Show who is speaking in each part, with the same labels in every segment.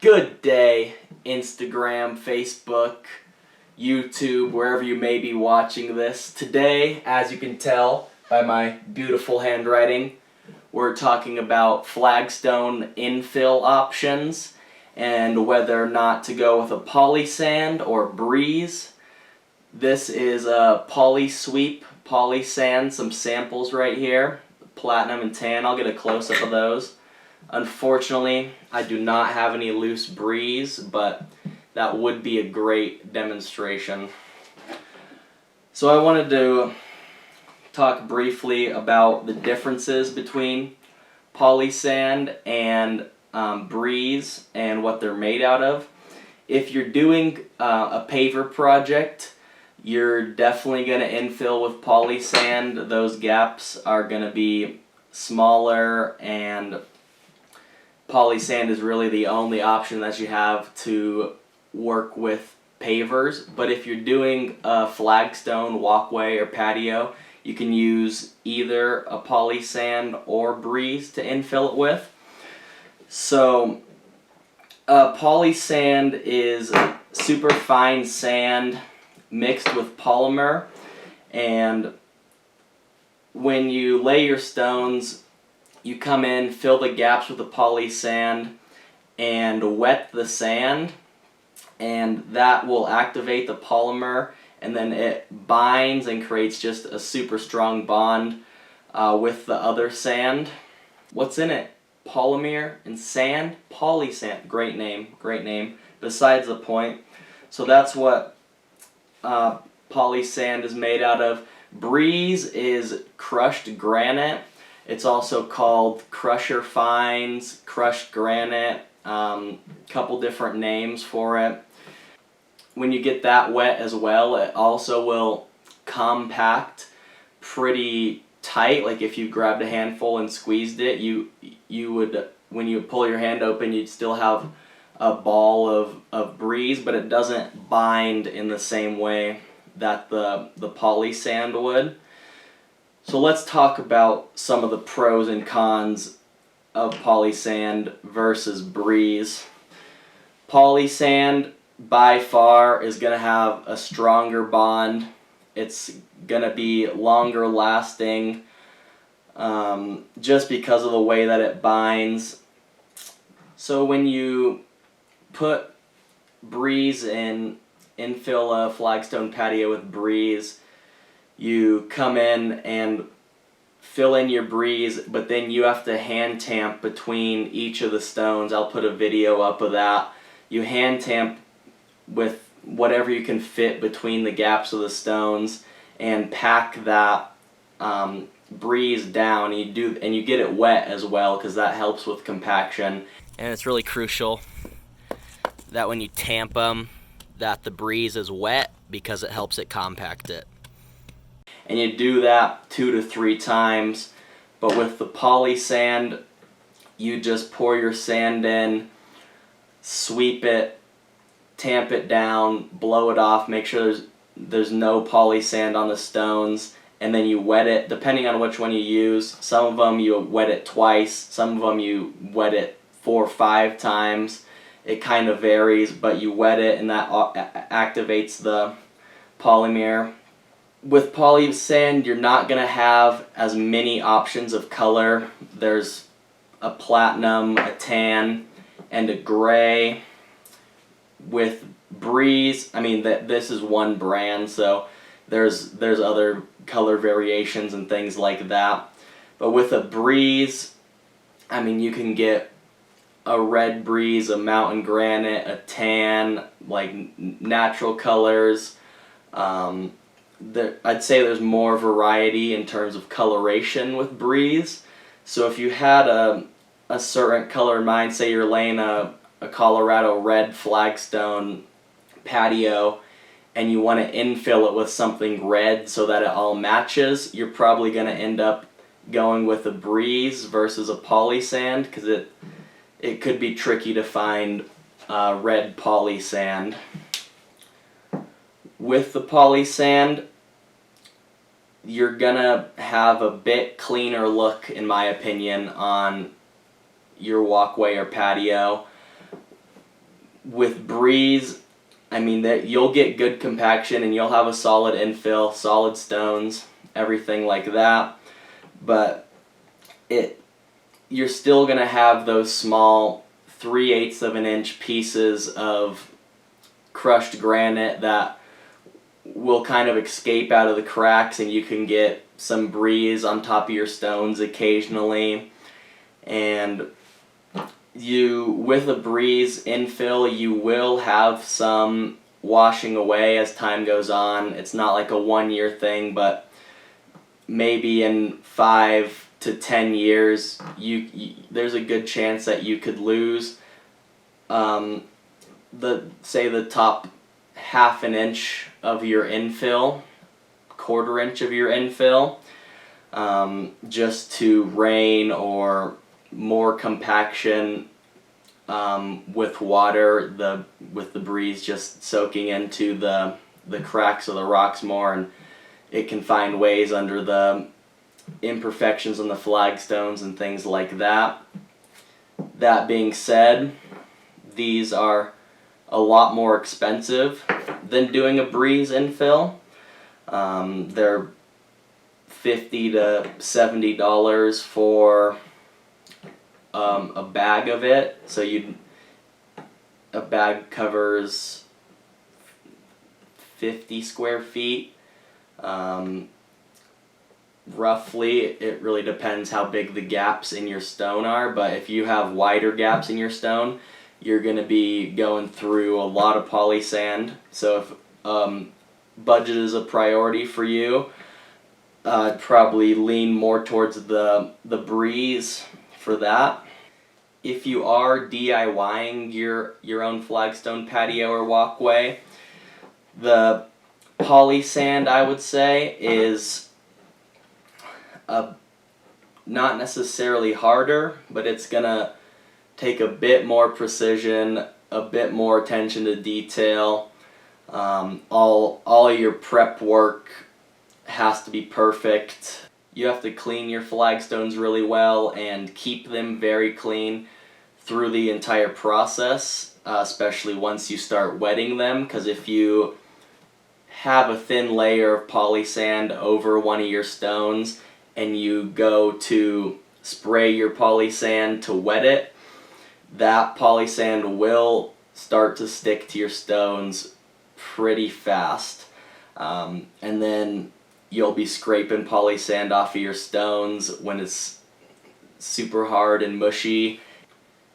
Speaker 1: Good day, Instagram, Facebook, YouTube, wherever you may be watching this. Today, as you can tell by my beautiful handwriting, we're talking about flagstone infill options and whether or not to go with a poly sand or breeze. This is a poly sweep, poly sand, some samples right here, platinum and tan. I'll get a close-up of those. Unfortunately, I do not have any loose breeze, but that would be a great demonstration. So I wanted to talk briefly about the differences between poly sand and breeze and what they're made out of. If you're doing a paver project, you're definitely going to infill with poly sand. Those gaps are going to be smaller, and poly sand is really the only option that you have to work with pavers. But if you're doing a flagstone, walkway, or patio, you can use either a poly sand or breeze to infill it with. So poly sand is super fine sand mixed with polymer, and when you lay your stones, you come in, fill the gaps with the poly sand, and wet the sand, and that will activate the polymer, and then it binds and creates just a super strong bond with the other sand. What's in it? Polymer and sand? Poly sand. Great name, great name. Besides the point. So that's what poly sand is made out of. Breeze is crushed granite. It's also called crusher fines, crushed granite, couple different names for it. When you get that wet as well, it also will compact pretty tight. Like if you grabbed a handful and squeezed it, you would, when you pull your hand open, you'd still have a ball of breeze, but it doesn't bind in the same way that the poly sand would. So let's talk about some of the pros and cons of poly sand versus breeze. Poly sand by far is going to have a stronger bond. It's going to be longer lasting just because of the way that it binds. So when you put breeze in, infill a flagstone patio with breeze, you come in and fill in your breeze, but then you have to hand tamp between each of the stones. I'll put a video up of that. You hand tamp with whatever you can fit between the gaps of the stones and pack that breeze down. And you get it wet as well, because that helps with compaction. And it's really crucial that when you tamp them, that the breeze is wet, because it helps it compact it. And you do that 2 to 3 times. But with the poly sand, you just pour your sand in, sweep it, tamp it down, blow it off, make sure there's no poly sand on the stones, and then you wet it, depending on which one you use. Some of them you wet it twice, some of them you wet it 4 or 5 times. It kind of varies, but you wet it and that activates the polymer. With poly sand, you're not going to have as many options of color. There's a platinum, a tan, and a gray. With breeze, I mean, this is one brand, so there's other color variations and things like that. But with a breeze, I mean, you can get a red breeze, a mountain granite, a tan, like natural colors. I'd say there's more variety in terms of coloration with breeze. So if you had a certain color in mind, say you're laying a Colorado red flagstone patio and you want to infill it with something red so that it all matches, you're probably going to end up going with a breeze versus a poly sand, because it could be tricky to find red poly sand. With the poly sand, you're gonna have a bit cleaner look, in my opinion, on your walkway or patio. with breeze, I mean that you'll get good compaction and you'll have a solid infill, solid stones, everything like that. But you're still gonna have those small 3/8 of an inch pieces of crushed granite that will kind of escape out of the cracks, and you can get some breeze on top of your stones occasionally. And with a breeze infill, you will have some washing away as time goes on. It's not like a 1-year thing, but maybe in 5 to 10 years, there's a good chance that you could lose the top 1/2 inch of your infill, 1/4 inch of your infill, just to rain or more compaction with water, with the breeze just soaking into the cracks of the rocks more, and it can find ways under the imperfections on the flagstones and things like that. That being said, these are a lot more expensive than doing a breeze infill. They're $50 to $70 for a bag of it. So a bag covers 50 square feet. Roughly, it really depends how big the gaps in your stone are, but if you have wider gaps in your stone, you're going to be going through a lot of poly sand. So if budget is a priority for you, I'd probably lean more towards the breeze for that. If you are DIYing your own flagstone patio or walkway, the poly sand, I would say, is not necessarily harder, but it's gonna take a bit more precision, a bit more attention to detail. All of your prep work has to be perfect. You have to clean your flagstones really well and keep them very clean through the entire process, especially once you start wetting them, because if you have a thin layer of poly sand over one of your stones and you go to spray your poly sand to wet it, that poly sand will start to stick to your stones pretty fast. And then you'll be scraping poly sand off of your stones when it's super hard and mushy.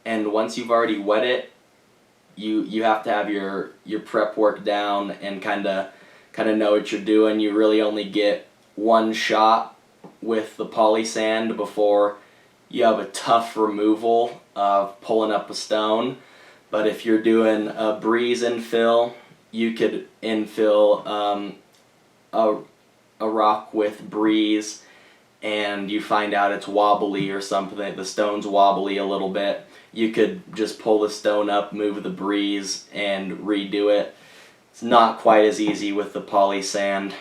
Speaker 1: And once you've already wet it, you have to have your prep work down and kind of know what you're doing. You really only get one shot with the poly sand before you have a tough removal of pulling up a stone. But if you're doing a breeze infill, you could infill a rock with breeze and you find out it's wobbly or something, the stone's wobbly a little bit, you could just pull the stone up, move the breeze, and redo it. It's not quite as easy with the poly sand.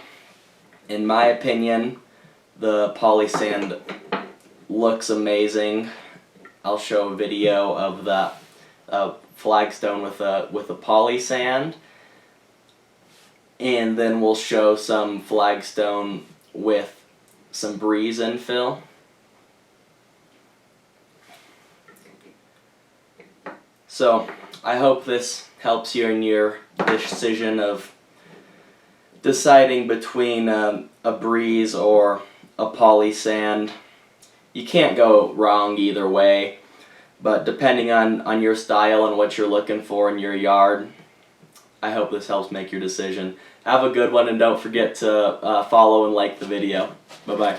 Speaker 1: In my opinion, the poly sand looks amazing. I'll show a video of the flagstone with a poly sand, and then we'll show some flagstone with some breeze infill. So I hope this helps you in your decision of deciding between a breeze or a poly sand. You can't go wrong either way, but depending on your style and what you're looking for in your yard, I hope this helps make your decision. Have a good one, and don't forget to follow and like the video. Bye-bye.